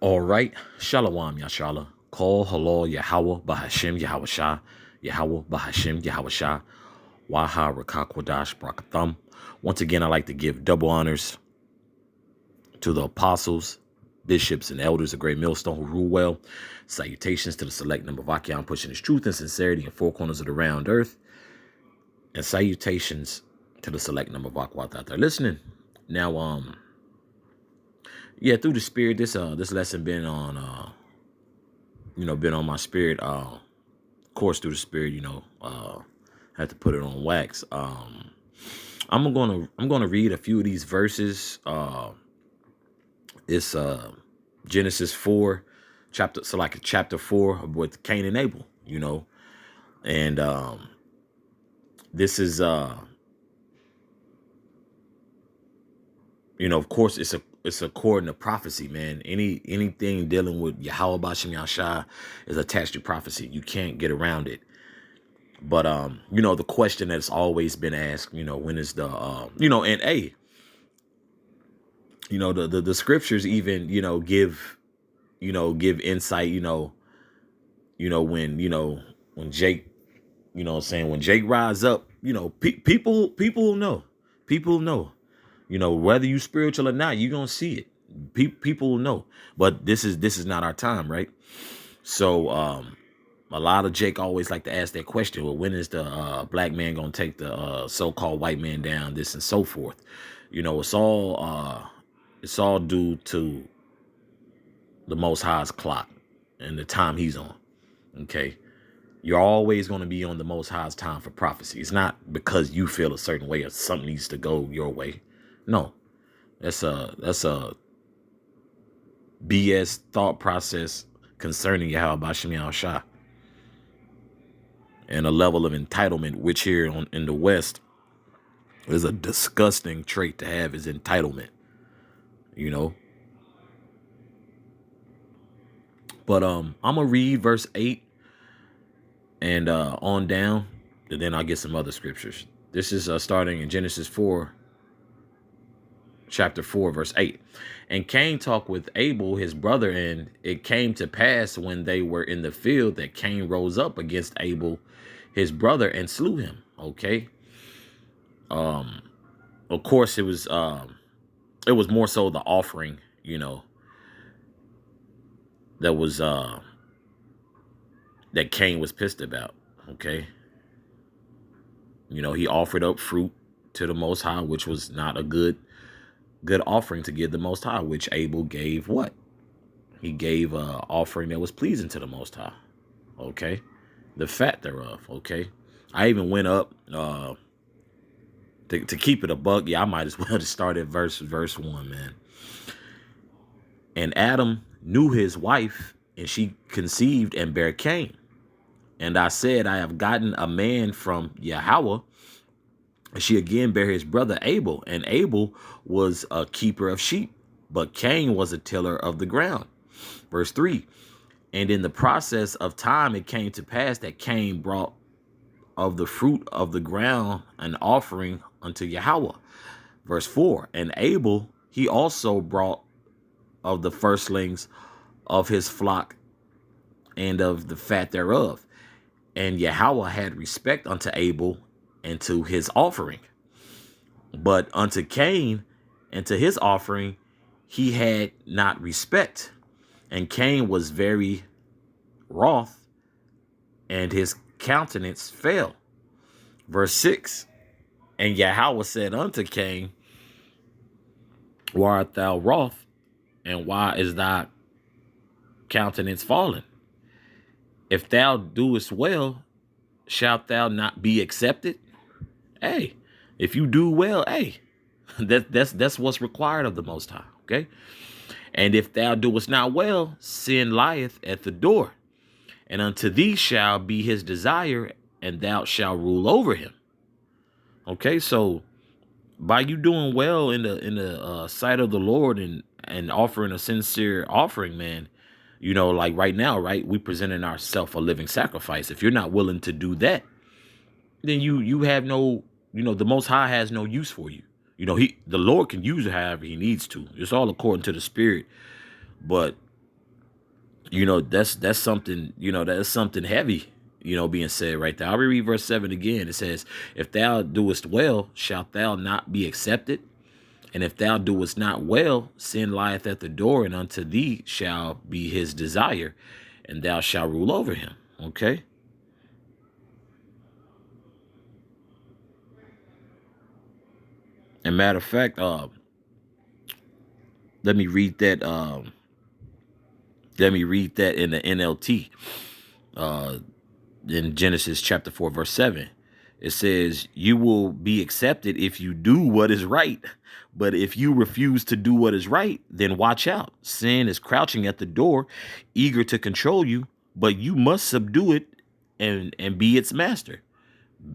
All right. Shalom, Yashala. Call halal Yahweh Bahashim Yahweh Shah. Yahweh Bahashim Yahweh Shah. Waha Rakakwadash Brakatham. Once again, I like to give double honors to the apostles, bishops, and elders of Great Millstone who rule well. Salutations to the select number of Achaeon pushing his truth and sincerity in four corners of the round earth. And salutations to the select number of Aquath out there listening. Now, yeah, through the spirit, this lesson been on been on my spirit, course through the spirit, had to put it on wax. I'm gonna read a few of these verses. It's Genesis 4, chapter 4 with Cain and Abel, and this is of course it's according to prophecy, man. Anything dealing with Yahweh Bashem Yashai is attached to prophecy. You can't get around it. But the question that's always been asked, when is the and the scriptures even, give insight, when Jake, when Jake rise up, people know. People know. Whether you spiritual or not, you're gonna see it. People will know. But this is not our time, right? So a lot of Jake always like to ask that question. Well, when is the black man gonna take the so-called white man down? This and so forth. It's all due to the Most High's clock and the time He's on. Okay, you're always going to be on the Most High's time for prophecy. It's not because you feel a certain way or something needs to go your way. No, that's a BS thought process concerning Yahweh Bashem Yahushua, and a level of entitlement, which here in the West is a disgusting trait to have, is entitlement. But I'm gonna read verse 8 and on down, and then I'll get some other scriptures. This is starting in Genesis 4, chapter 4, verse 8. And Cain talked with Abel, his brother, and it came to pass when they were in the field that Cain rose up against Abel, his brother, and slew him. Okay. Of course, it was more so the offering, that was that Cain was pissed about. Okay. He offered up fruit to the Most High, which was not a good offering to give the Most High, which Abel gave what? He gave an offering that was pleasing to the Most High. Okay. The fat thereof. Okay. I even went up to keep it a buck. Yeah, I might as well just start at verse 1, man. And Adam knew his wife, and she conceived and bare Cain. And I said, I have gotten a man from Yahweh. And she again bare his brother Abel. And Abel was a keeper of sheep, but Cain was a tiller of the ground. Verse 3. And in the process of time, it came to pass that Cain brought of the fruit of the ground an offering unto Yahweh. Verse 4. And Abel, he also brought of the firstlings of his flock and of the fat thereof. And Yahweh had respect unto Abel and to his offering. But unto Cain and to his offering he had not respect. And Cain was very wroth, and his countenance fell. Verse 6. And Yahweh said unto Cain, why art thou wroth, and why is thy countenance fallen? If thou doest well, shalt thou not be accepted? Hey, if you do well, hey, that's what's required of the Most High. Okay. And if thou doest not well, sin lieth at the door, and unto thee shall be his desire, and thou shalt rule over him. Okay, so by you doing well in the sight of the Lord and offering a sincere offering, man, like right now, right, we presenting ourselves a living sacrifice. If you're not willing to do that, then you have no, the Most High has no use for you. The Lord can use it however he needs to. It's all according to the spirit. But That's something, that's something heavy, being said right there. I'll read verse 7 again. It says, if thou doest well, shalt thou not be accepted? And if thou doest not well, sin lieth at the door, and unto thee shall be his desire, and thou shalt rule over him. Okay. And matter of fact, let me read that. Let me read that in the NLT. In Genesis chapter 4, verse 7. It says, you will be accepted if you do what is right. But if you refuse to do what is right, then watch out. Sin is crouching at the door, eager to control you, but you must subdue it and be its master.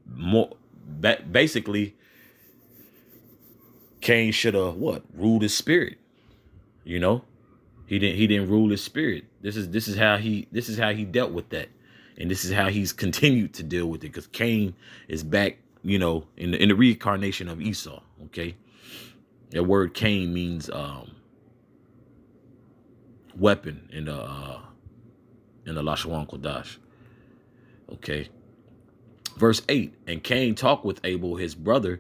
More basically, Cain should have what? Ruled his spirit. You know? He didn't rule his spirit. This is how he dealt with that. And this is how he's continued to deal with it, because Cain is back, in the reincarnation of Esau. Okay. That word Cain means weapon in the Lashon Kodash. Okay. Verse 8, and Cain talked with Abel his brother,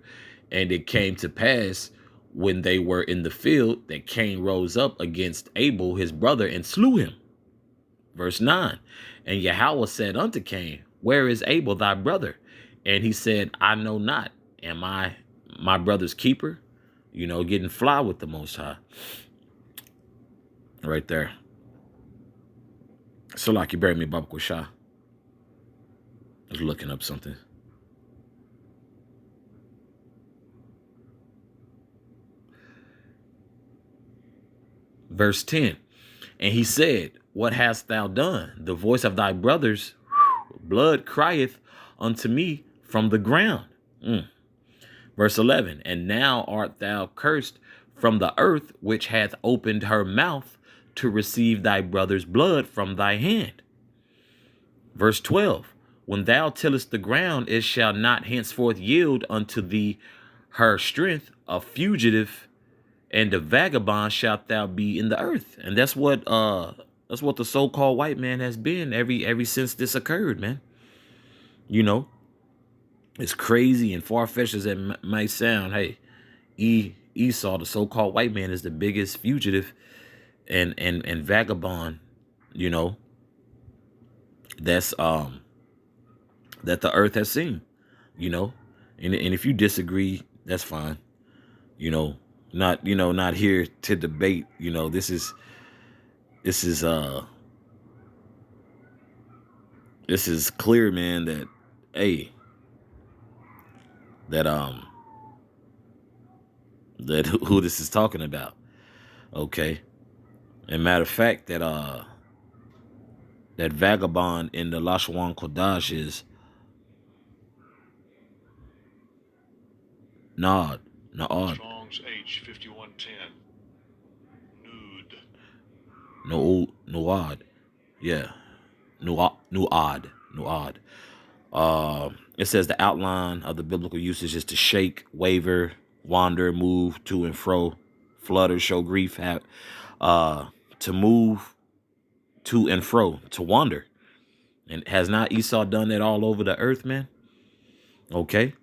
and it came to pass when they were in the field that Cain rose up against Abel his brother and slew him. Verse 9, and Yahweh said unto Cain, where is Abel thy brother? And he said, I know not. Am I my brother's keeper? Getting fly with the Most High. Right there. So like you buried me, Baba Kusha. I was looking up something. Verse 10, and he said, what hast thou done? The voice of thy brother's blood crieth unto me from the ground. Verse 11, and now art thou cursed from the earth, which hath opened her mouth to receive thy brother's blood from thy hand. Verse 12, when thou tillest the ground, it shall not henceforth yield unto thee her strength. A fugitive and a vagabond shalt thou be in the earth. And that's what the so-called white man has been every since this occurred, man. It's crazy and far-fetched as it might sound. Hey, Esau, the so-called white man, is the biggest fugitive and vagabond, that's that the earth has seen, and if you disagree, that's fine. Not here to debate. This is clear, man, that hey, that who this is talking about. Okay. And matter of fact, that vagabond in the Lashon Kodash is Naad. Strong's H5110. Nuad. Yeah. Nuad. It says the outline of the biblical usage is to shake, waver, wander, move to and fro, flutter, show grief, to move to and fro, to wander. And has not Esau done that all over the earth, man? Okay.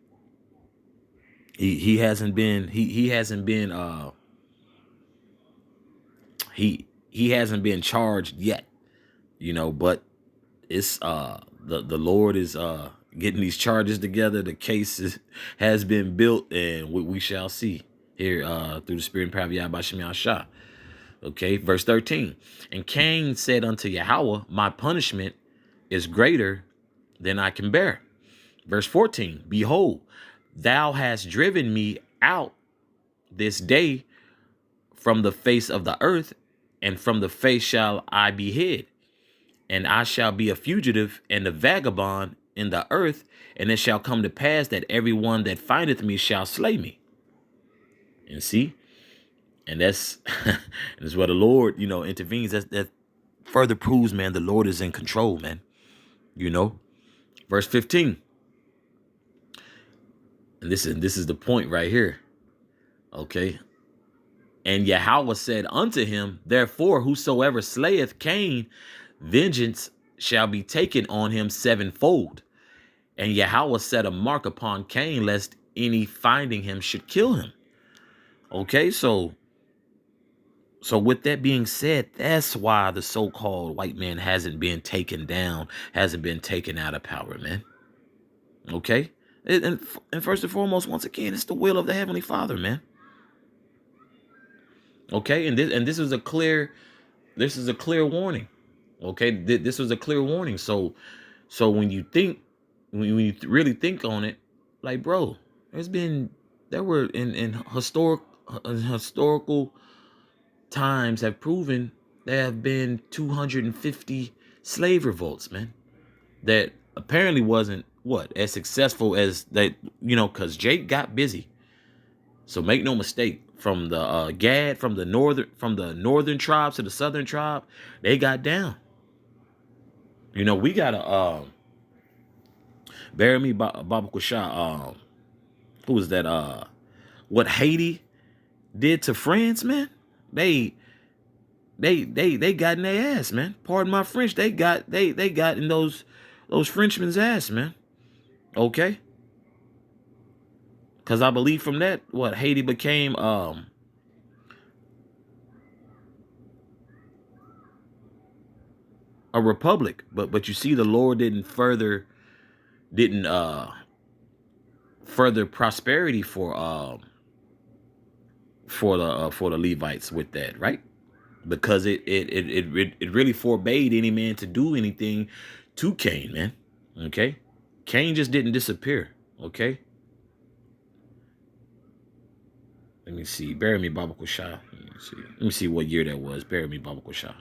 He hasn't been he hasn't been he hasn't been charged yet, but it's the Lord is getting these charges together. The case has been built, and we shall see here through the spirit and power of Yahweh Shem Yahshua. Okay, verse 13. And Cain said unto Yahweh, my punishment is greater than I can bear. Verse 14. Behold, thou hast driven me out this day from the face of the earth, and from the face shall I be hid. And I shall be a fugitive and a vagabond in the earth, and it shall come to pass that everyone that findeth me shall slay me. And see, and that's where the Lord, intervenes. That further proves, man, the Lord is in control, man. Verse 15. And this is the point right here. Okay. And Yahweh said unto him, therefore, whosoever slayeth Cain, vengeance shall be taken on him sevenfold. And Yahweh set a mark upon Cain, lest any finding him should kill him. Okay, so with that being said, that's why the so-called white man hasn't been taken down, hasn't been taken out of power, man. Okay? And first and foremost, once again, it's the will of the Heavenly Father, man. Okay, and this is a clear warning. Okay, this was a clear warning. So when you think, when you really think on it, like, bro, there were in historical times have proven there have been 250 slave revolts, man, that apparently wasn't as successful as that, because Jake got busy. So make no mistake, from the Gad, from the northern tribes to the southern tribe, they got down. We gotta bury me Baba Kusha. Who was that? What Haiti did to France, man? They got in their ass, man. Pardon my French. They got in those Frenchmen's ass, man. Okay. Because I believe from that, Haiti became a republic. But you see, the Lord didn't further prosperity for the Levites with that, right? Because it really forbade any man to do anything to Cain, man. Okay, Cain just didn't disappear. Okay. Let me see. Bury me Baba Kusha. Let me see what year that was. Bury me Baba Kusha.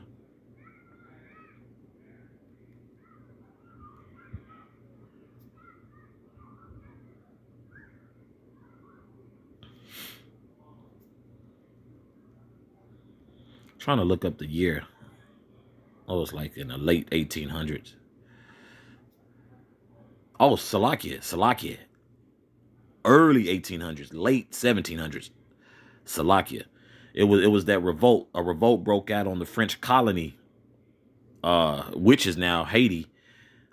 Trying to look up the year. Oh, it's like in the late 1800s. Oh, Salakia. Early 1800s, late 1700s. Salakia. It was that revolt. A revolt broke out on the French colony, which is now Haiti.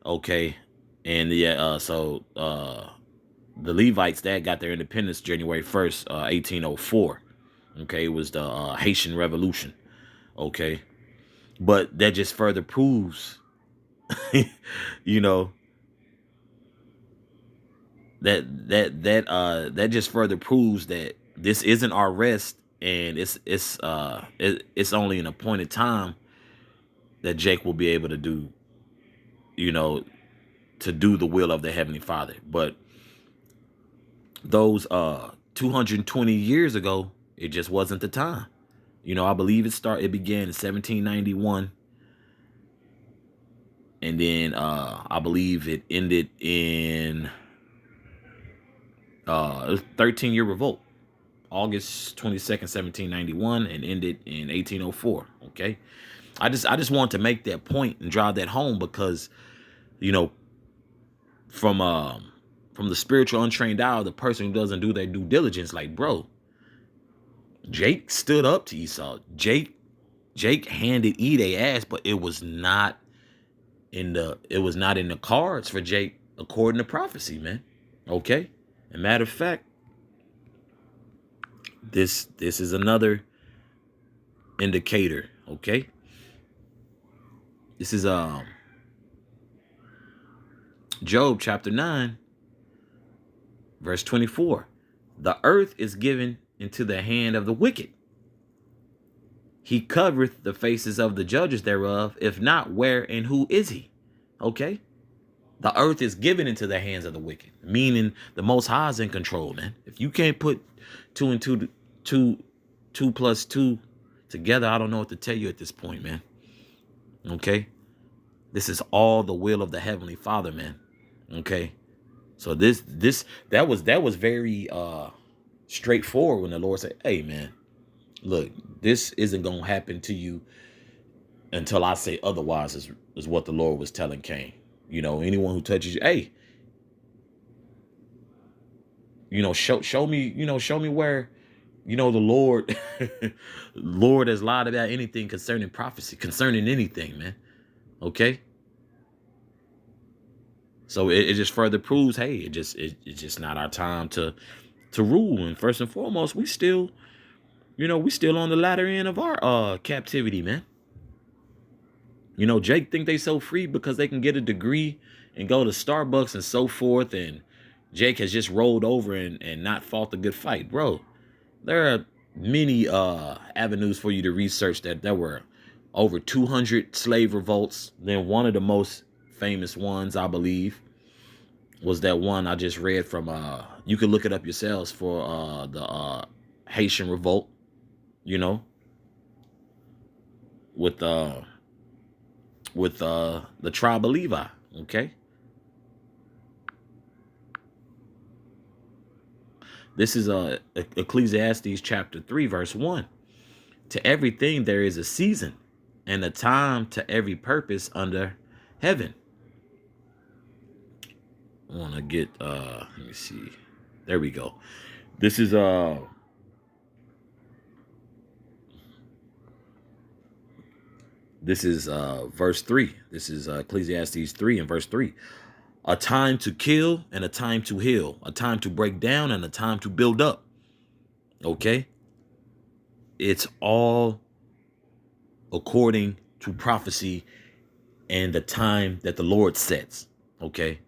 Okay. And so the Levites that got their independence January 1st, 1804. Okay, it was the Haitian Revolution. Okay. But that just further proves, that just further proves that this isn't our rest, and it's only an appointed time that Jake will be able to do, to do the will of the Heavenly Father. But those 220 years ago, it just wasn't the time. I believe it began in 1791. And then I believe it ended in it was 13-year revolt. August 22nd, 1791, and ended in 1804. Okay. I just wanted to make that point and drive that home, because, from the spiritual untrained eye, the person who doesn't do their due diligence, like, bro, Jake stood up to Esau. Jake handed E their ass, but it was not in the cards for Jake, according to prophecy, man. Okay. And matter of fact, this is another indicator. Okay. This is Job chapter 9, verse 24. The earth is given into the hand of the wicked. He covereth the faces of the judges thereof. If not, where and who is he? Okay. The earth is given into the hands of the wicked, meaning the Most High is in control, man. If you can't put 2 and 2 plus 2 together, I don't know what to tell you at this point, man. Okay. This is all the will of the Heavenly Father, man. Okay. So that was very straightforward when the Lord said, hey, man, look, this isn't going to happen to you until I say otherwise, is what the Lord was telling Cain. Anyone who touches you, hey, show me where You know, the Lord, Lord has lied about anything concerning prophecy, concerning anything, man. Okay. So it just further proves, hey, it's just not our time to rule. And first and foremost, we still, we still on the latter end of our captivity, man. You know, Jake think they so free because they can get a degree and go to Starbucks and so forth. And Jake has just rolled over and not fought the good fight, bro. There are many avenues for you to research that there were over 200 slave revolts. Then one of the most famous ones, I believe, was that one I just read from, you can look it up yourselves, for the Haitian revolt, you know, with the tribe of Levi, okay? This is Ecclesiastes chapter 3, verse 1. To everything there is a season and a time to every purpose under heaven. I want to get, let me see. There we go. This is verse 3. This is Ecclesiastes 3 and verse 3. A time to kill and a time to heal, a time to break down and a time to build up. Okay? It's all according to prophecy and the time that the Lord sets. Okay?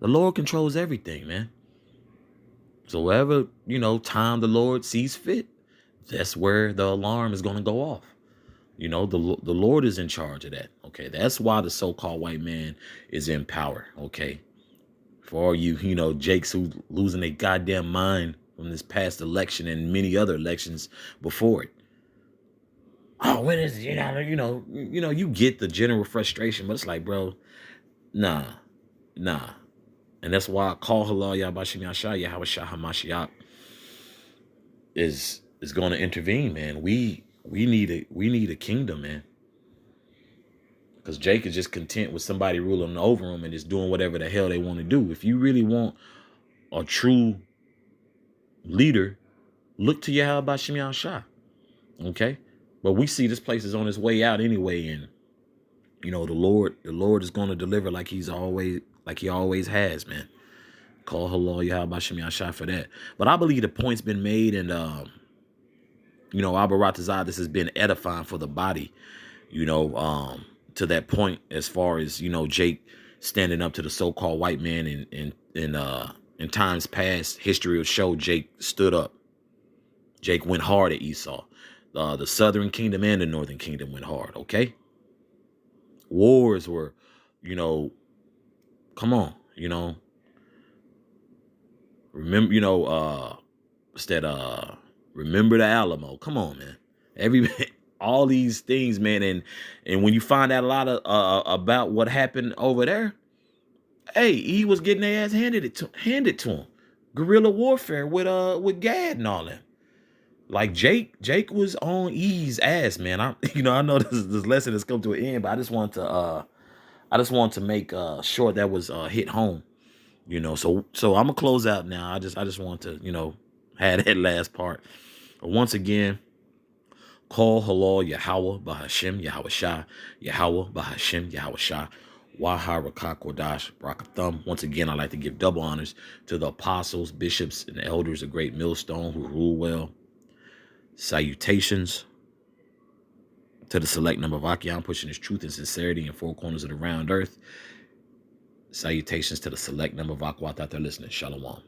The Lord controls everything, man. So whatever, time the Lord sees fit, that's where the alarm is going to go off. The Lord is in charge of that. Okay. That's why the so-called white man is in power. Okay. For all you, Jakes who losing their goddamn mind from this past election and many other elections before it. Oh, when is, you get the general frustration, but it's like, bro, nah. And that's why I call Halal Yabashim Yasha, Yahweh Shah HaMashiach is going to intervene, man. We need a kingdom, man. Because Jake is just content with somebody ruling over him and just doing whatever the hell they want to do. If you really want a true leader, look to Yahweh Bashim Yahshua. Okay? But we see this place is on its way out anyway, and the Lord is going to deliver like he always has, man. Call Halal Yahweh Bashim Yahshua for that. But I believe the point's been made, and Abba Ratazah, this has been edifying for the body, to that point, as far as, Jake standing up to the so-called white man, in times past, history will show Jake stood up. Jake went hard at Esau. The southern kingdom and the northern kingdom went hard, okay? Wars were, come on, remember, remember the Alamo. Come on, man. All these things, man, and when you find out a lot of about what happened over there, hey, he was getting their ass handed to him. Guerrilla warfare with Gad and all that. Like Jake was on E's ass, man. I know this lesson has come to an end, but I just want to make sure that was hit home. So I'm gonna close out now. I just want to have that last part. Once again, call Halal Yahweh Bahashim Yahweh Shah, Yahweh Bahashim Yahweh Shah, Waha Rakak Kodash Brakathum. Once again, I'd like to give double honors to the apostles, bishops, and elders of Great Millstone who rule well. Salutations to the select number of Achion pushing his truth and sincerity in four corners of the round earth. Salutations to the select number of Akwat out there listening. Shalom.